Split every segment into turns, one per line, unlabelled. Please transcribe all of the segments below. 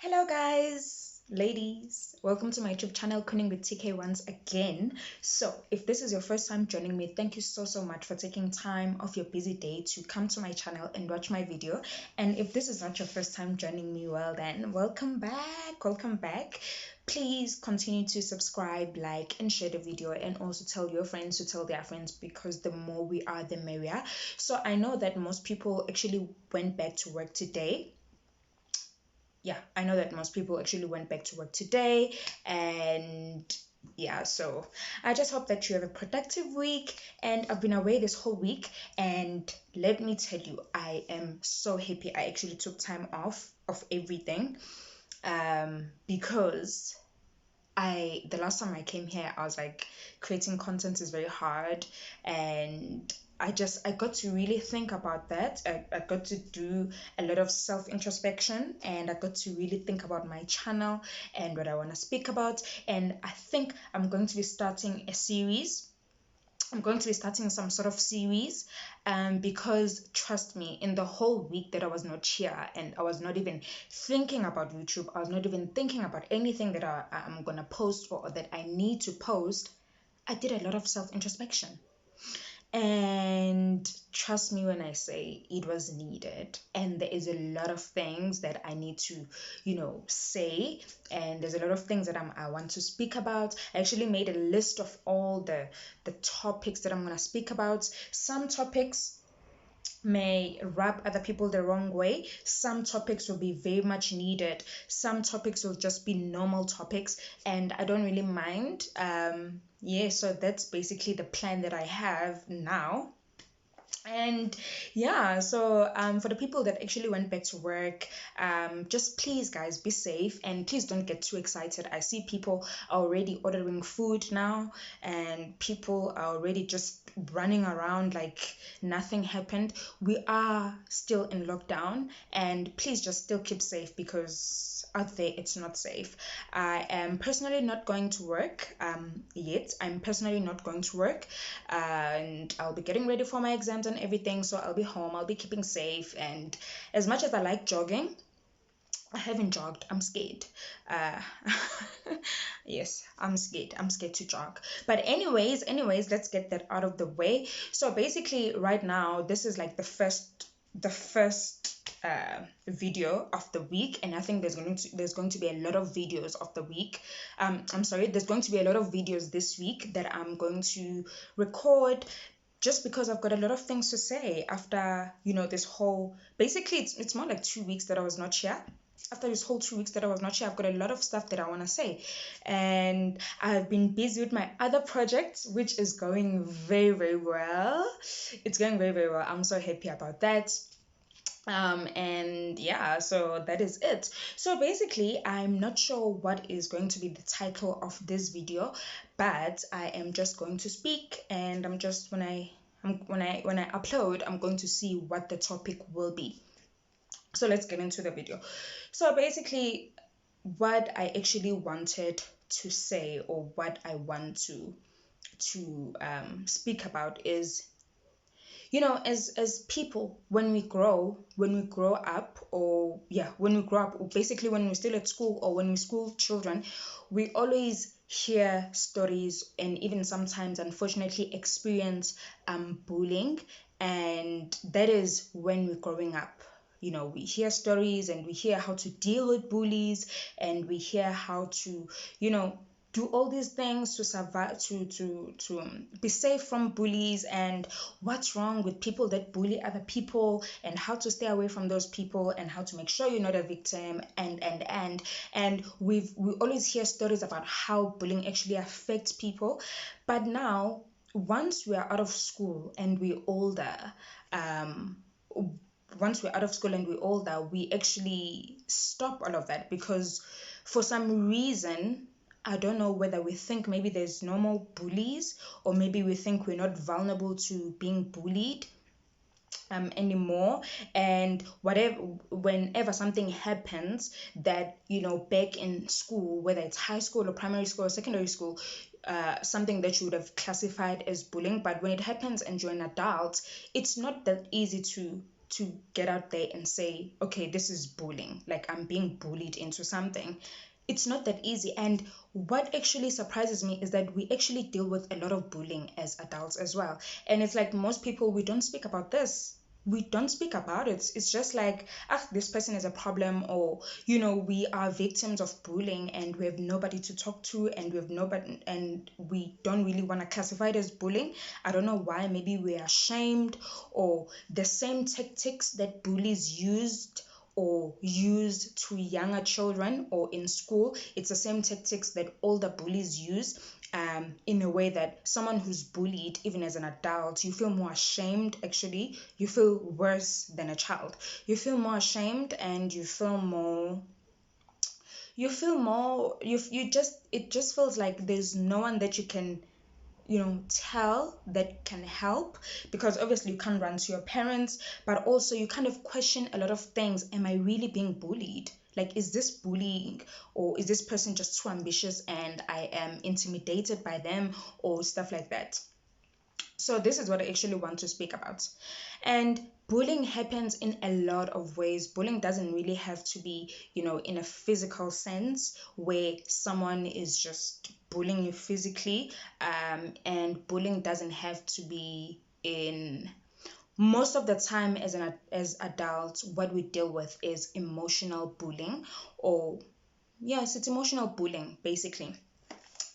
Hello, guys, ladies. Welcome to my YouTube channel, Cooning with TK once again. So, if this is your first time joining me, thank you so much for taking time off your busy day to come to my channel and watch my video. And if this is not your first time joining me, well then, welcome back. Welcome back. Please continue to subscribe, like, and share the video, and also tell your friends to tell their friends because the more we are, the merrier. So, I know that most people actually went back to work today. Yeah, I know that most people actually went back to work today, and yeah, so I just hope that you have a productive week. And I've been away this whole week, and let me tell you, I am so happy I actually took time off of everything, because the last time I came here, I was like, creating content is very hard, and I got to really think about that. I got to do a lot of self introspection, and I got to really think about my channel and what I want to speak about. And I think I'm going to be starting some sort of series, because trust me, in the whole week that I was not here and I was not even thinking about YouTube, I was not even thinking about anything that I'm gonna post or that I need to post. I did a lot of self introspection. And trust me when I say it was needed. And there is a lot of things that I need to, say. And there's a lot of things that I want to speak about. I actually made a list of all the topics that I'm going to speak about. Some topics may rub other people the wrong way. Some topics will be very much needed. Some topics will just be normal topics, and I don't really mind. Yeah, so that's basically the plan that I have now. And yeah, so for the people that actually went back to work, just please, guys, be safe and please don't get too excited. I see people are already ordering food now, and people are already just running around like nothing happened. We are still in lockdown, and please just still keep safe because out there it's not safe. I am personally not going to work yet. I'm personally not going to work, and I'll be getting ready for my exams and everything. So I'll be home, I'll be keeping safe. And as much as I like jogging, I haven't jogged. I'm scared. Uh, yes, I'm scared. I'm scared to jog. But anyways, let's get that out of the way. So basically, right now, this is like the first video of the week, and I think there's going to be a lot of videos of the week. I'm sorry, there's going to be a lot of videos this week that I'm going to record, just because I've got a lot of things to say after this whole, basically it's more like 2 weeks that I was not here. After this whole 2 weeks that I was not here, I've got a lot of stuff that I want to say. And I've been busy with my other projects, which is going very well. It's going very well. I'm so happy about that. And yeah, so that is it. So basically, I'm not sure what is going to be the title of this video, but I am just going to speak, and I'm just when I upload, I'm going to see what the topic will be. So let's get into the video. So basically, what I actually wanted to say, or what I want to speak about is, as people, when we grow up, or yeah, when we grow up, or basically when we're still at school, or when we're school children, we always hear stories, and even sometimes unfortunately experience bullying. And that is when we're growing up. We hear stories, and we hear how to deal with bullies, and we hear how to do all these things to survive, to be safe from bullies, and what's wrong with people that bully other people, and how to stay away from those people, and how to make sure you're not a victim, and we always hear stories about how bullying actually affects people. But now, once we are out of school and we're older, um we actually stop all of that, because for some reason, I don't know, whether we think maybe there's no more bullies, or maybe we think we're not vulnerable to being bullied anymore. And whenever something happens that, back in school, whether it's high school or primary school or secondary school, something that you would have classified as bullying, but when it happens and you're an adult, it's not that easy to to get out there and say, okay, this is bullying, like I'm being bullied into something. It's not that easy. And what actually surprises me is that we actually deal with a lot of bullying as adults as well. And it's like most people, we don't speak about this. We don't speak about it. It's just like, ah, this person is a problem, or we are victims of bullying and we have nobody to talk to, and we have nobody, and we don't really want to classify it as bullying. I don't know why. Maybe we're ashamed, or the same tactics that bullies used or use to younger children or in school, it's the same tactics that older bullies use, in a way that someone who's bullied, even as an adult, you feel more ashamed. Actually, you feel worse than a child. You feel more ashamed, and you just, it just feels like there's no one that you can tell that can help, because obviously you can't run to your parents, but also you kind of question a lot of things. Am I really being bullied? Like, is this bullying, or is this person just too ambitious and I am intimidated by them, or stuff like that? So this is what I actually want to speak about. And bullying happens in a lot of ways. Bullying doesn't really have to be, in a physical sense where someone is just bullying you physically. And bullying doesn't have to be in, most of the time as adults, what we deal with is emotional bullying, or yes, it's emotional bullying basically.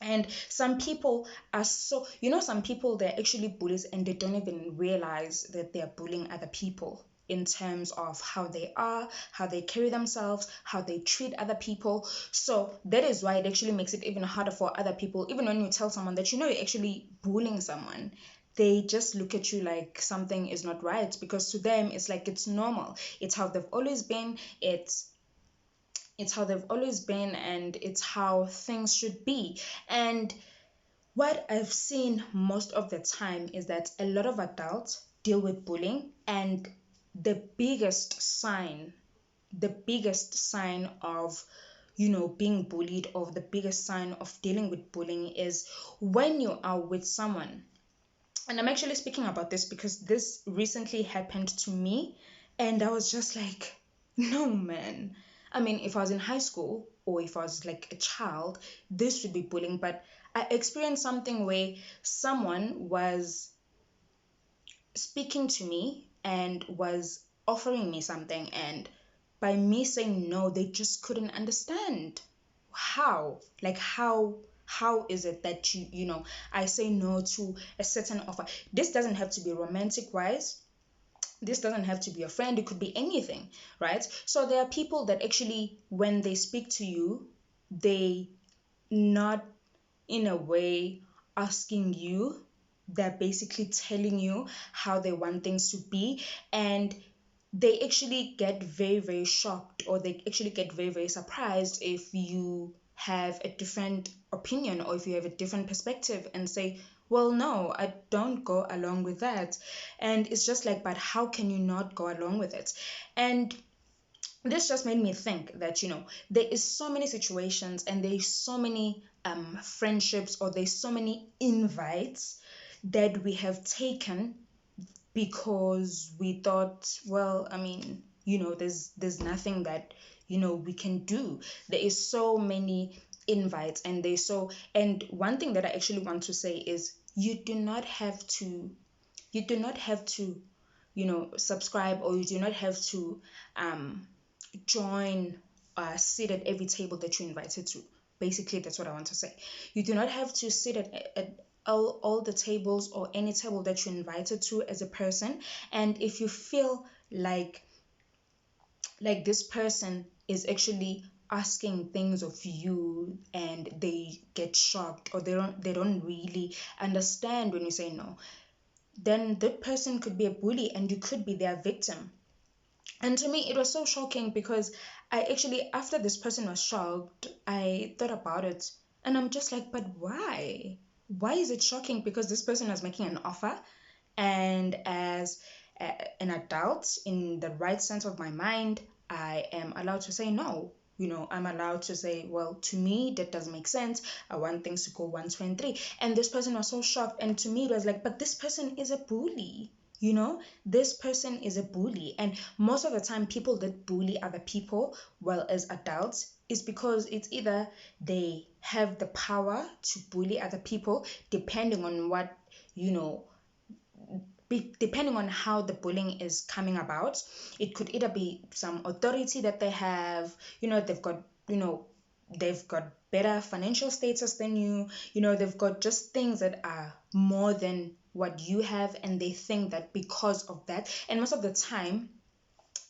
And some people are so, some people, they're actually bullies and they don't even realize that they're bullying other people in terms of how they are, how they carry themselves, how they treat other people. So that is why it actually makes it even harder for other people. Even when you tell someone that you're actually bullying someone, they just look at you like something is not right, because to them it's like it's normal. It's how they've always been. It's how they've always been, and it's how things should be. And what I've seen most of the time is that a lot of adults deal with bullying, and the biggest sign, of being bullied, or the biggest sign of dealing with bullying, is when you are with someone. And I'm actually speaking about this because this recently happened to me, and I was just like, no, man. I mean, if I was in high school, or if I was like a child, this would be bullying. But I experienced something where someone was speaking to me and was offering me something, and by me saying no, they just couldn't understand how, like how is it that I say no to a certain offer. This doesn't have to be romantic wise, this doesn't have to be a friend, it could be anything, right? So there are people that actually, when they speak to you, they not in a way asking you, they're basically telling you how they want things to be. And they actually get very, very shocked, or they actually get very, very surprised if you have a different opinion, or if you have a different perspective, and say, well, no, I don't go along with that. And it's just like, but how can you not go along with it? And this just made me think that there is so many situations, and there's so many friendships, or there's so many invites that we have taken because we thought, well, I mean, there's nothing that we can do. There is so many invites, and and one thing that I actually want to say is, you do not have to subscribe, or you do not have to join, sit at every table that you're invited to. Basically, that's what I want to say. You do not have to sit at all the tables, or any table that you're invited to as a person. And if you feel like this person is actually asking things of you, and they get shocked, or they don't really understand when you say no, then that person could be a bully, and you could be their victim. And to me, it was so shocking, because I actually, after this person was shocked, I thought about it, and I'm just like, but why? Why is it shocking? Because this person was making an offer, and as an adult, in the right sense of my mind, I am allowed to say no. I'm allowed to say, well, to me, that doesn't make sense. I want things to go one, two, and three. And this person was so shocked. And to me, it was like, but this person is a bully. this person is a bully. And most of the time, people that bully other people, well, as adults, is because it's either they have the power to bully other people, depending on what, you know, depending on how the bullying is coming about. It could either be some authority that they have, they've got, they've got better financial status than you, they've got just things that are more than what you have, and they think that because of that, and most of the time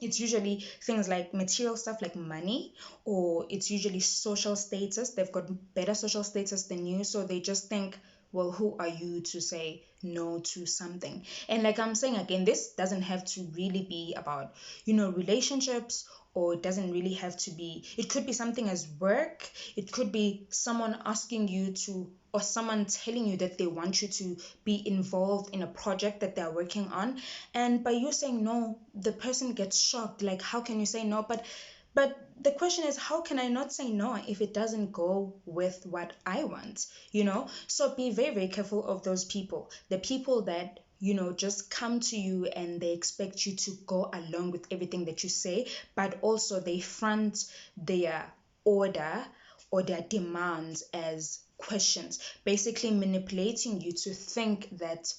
it's usually things like material stuff like money, or it's usually social status. They've got better social status than you, so they just think, well, who are you to say no to something? And like I'm saying again, this doesn't have to really be about, relationships, or it doesn't really have to be, it could be something as work, it could be someone asking you to, or someone telling you that they want you to be involved in a project that they're working on, and by you saying no, the person gets shocked, like, how can you say no? But the question is, how can I not say no if it doesn't go with what I want? So be very, very careful of those people, the people that, just come to you and they expect you to go along with everything that you say, but also they front their order or their demands as questions, basically manipulating you to think that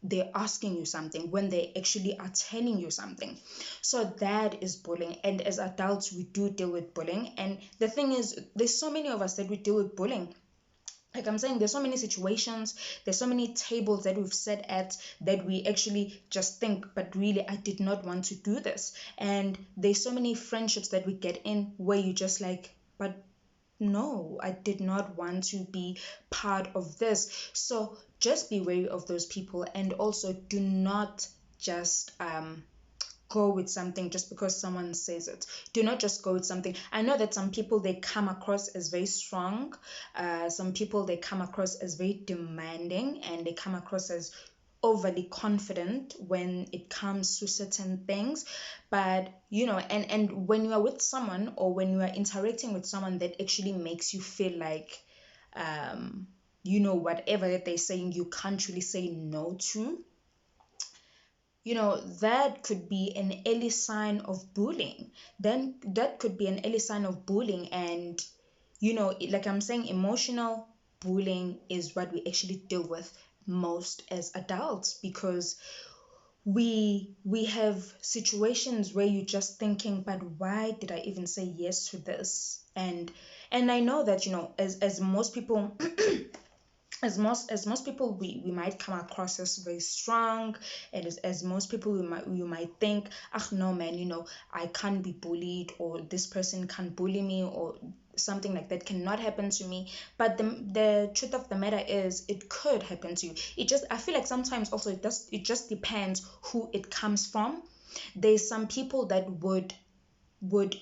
they're asking you something when they actually are telling you something. So that is bullying. And as adults, we do deal with bullying. And the thing is, there's so many of us that we deal with bullying. Like I'm saying, there's so many situations, there's so many tables that we've sat at that we actually just think, but really, I did not want to do this. And there's so many friendships that we get in where you just like, but no, I did not want to be part of this. So just be wary of those people, and also do not just go with something just because someone says it. Do not just go with something. I know that some people, they come across as very strong. Some people, they come across as very demanding, and they come across as overly confident when it comes to certain things. But and when you are with someone, or when you are interacting with someone that actually makes you feel like whatever that they're saying, you can't really say no to, that could be an early sign of bullying. Then that could be an early sign of bullying. And like I'm saying, emotional bullying is what we actually deal with most as adults, because we have situations where you're just thinking, but why did I even say yes to this? And I know that, as most people as most people, we might come across as very strong, and as most people, you might think, ah, no man, I can't be bullied, or this person can't bully me, or something like that cannot happen to me. But the truth of the matter is, it could happen to you. I feel like sometimes also it just depends who it comes from. There's some people that would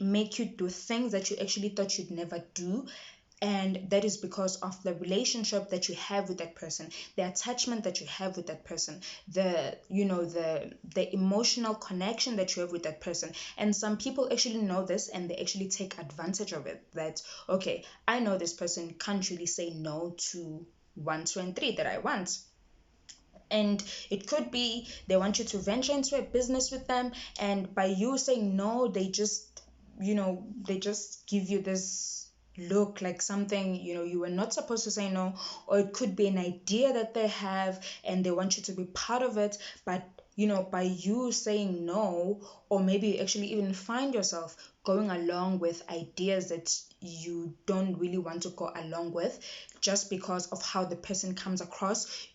make you do things that you actually thought you'd never do, and that is because of the relationship that you have with that person, the attachment that you have with that person, the emotional connection that you have with that person. And some people actually know this, and they actually take advantage of it, that, okay, I know this person can't really say no to 1, 2, and 3 that I want. And it could be they want you to venture into a business with them, and by you saying no, they just give you this look like something, you were not supposed to say no. Or it could be an idea that they have, and they want you to be part of it. But by you saying no, or maybe you actually even find yourself going along with ideas that you don't really want to go along with, just because of how the person comes across,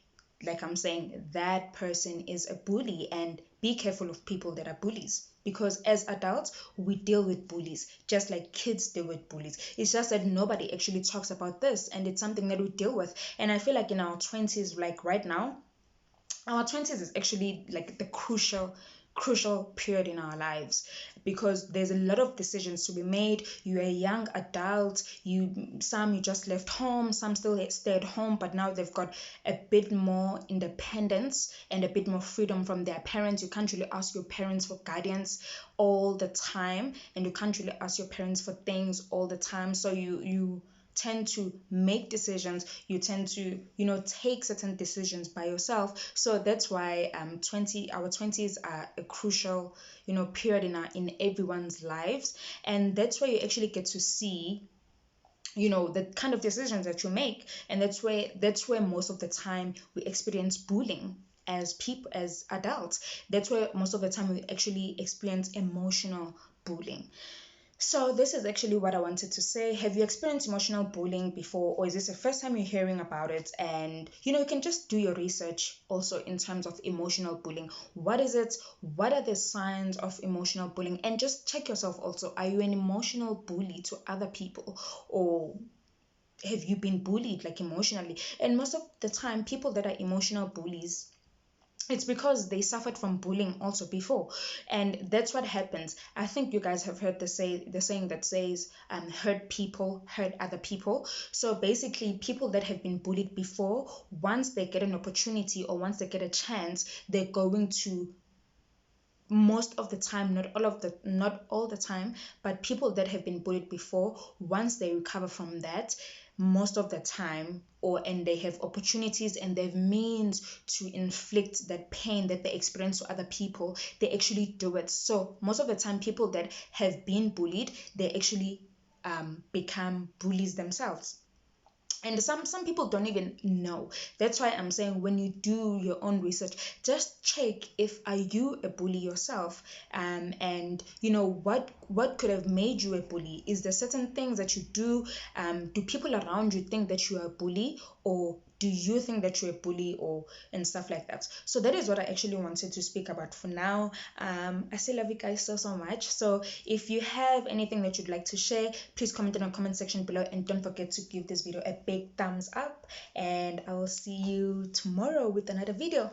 like I'm saying, that person is a bully. And be careful of people that are bullies, because as adults, we deal with bullies just like kids deal with bullies. It's just that nobody actually talks about this, and it's something that we deal with. And I feel like in our 20s, like right now, our 20s is actually like the crucial period in our lives, because there's a lot of decisions to be made. You're a young adult, you just left home, some still stay at home, but now they've got a bit more independence and a bit more freedom from their parents. You can't really ask your parents for guidance all the time, and you can't really ask your parents for things all the time. So tend to make decisions, you tend to, take certain decisions by yourself. So that's why our 20s are a crucial, period in everyone's lives. And that's where you actually get to see, the kind of decisions that you make. And that's where most of the time we experience bullying as people, as adults. That's where most of the time we actually experience emotional bullying. So this is actually what I wanted to say. Have you experienced emotional bullying before, or is this the first time you're hearing about it? And you can just do your research also in terms of emotional bullying. What is it? What are the signs of emotional bullying? And just check yourself also. Are you an emotional bully to other people, or have you been bullied like emotionally? And most of the time, people that are emotional bullies, it's because they suffered from bullying also before. And that's what happens. I think you guys have heard the saying that says, hurt people hurt other people. So basically, people that have been bullied before, once they get an opportunity or once they get a chance, they're going to, most of the time, not all the time, but people that have been bullied before, once they recover from that, most of the time, and they have opportunities and they have means to inflict that pain that they experience to other people, they actually do it. So most of the time, people that have been bullied, they actually become bullies themselves. And some people don't even know. That's why I'm saying, when you do your own research, just check, if are you a bully yourself, and what could have made you a bully. Is there certain things that you do? Do people around you think that you are a bully, or do you think that you're a bully, or and stuff like that? So that is what I actually wanted to speak about for now. I still love you guys so much. So if you have anything that you'd like to share, please comment in the comment section below, and don't forget to give this video a big thumbs up, and I will see you tomorrow with another video.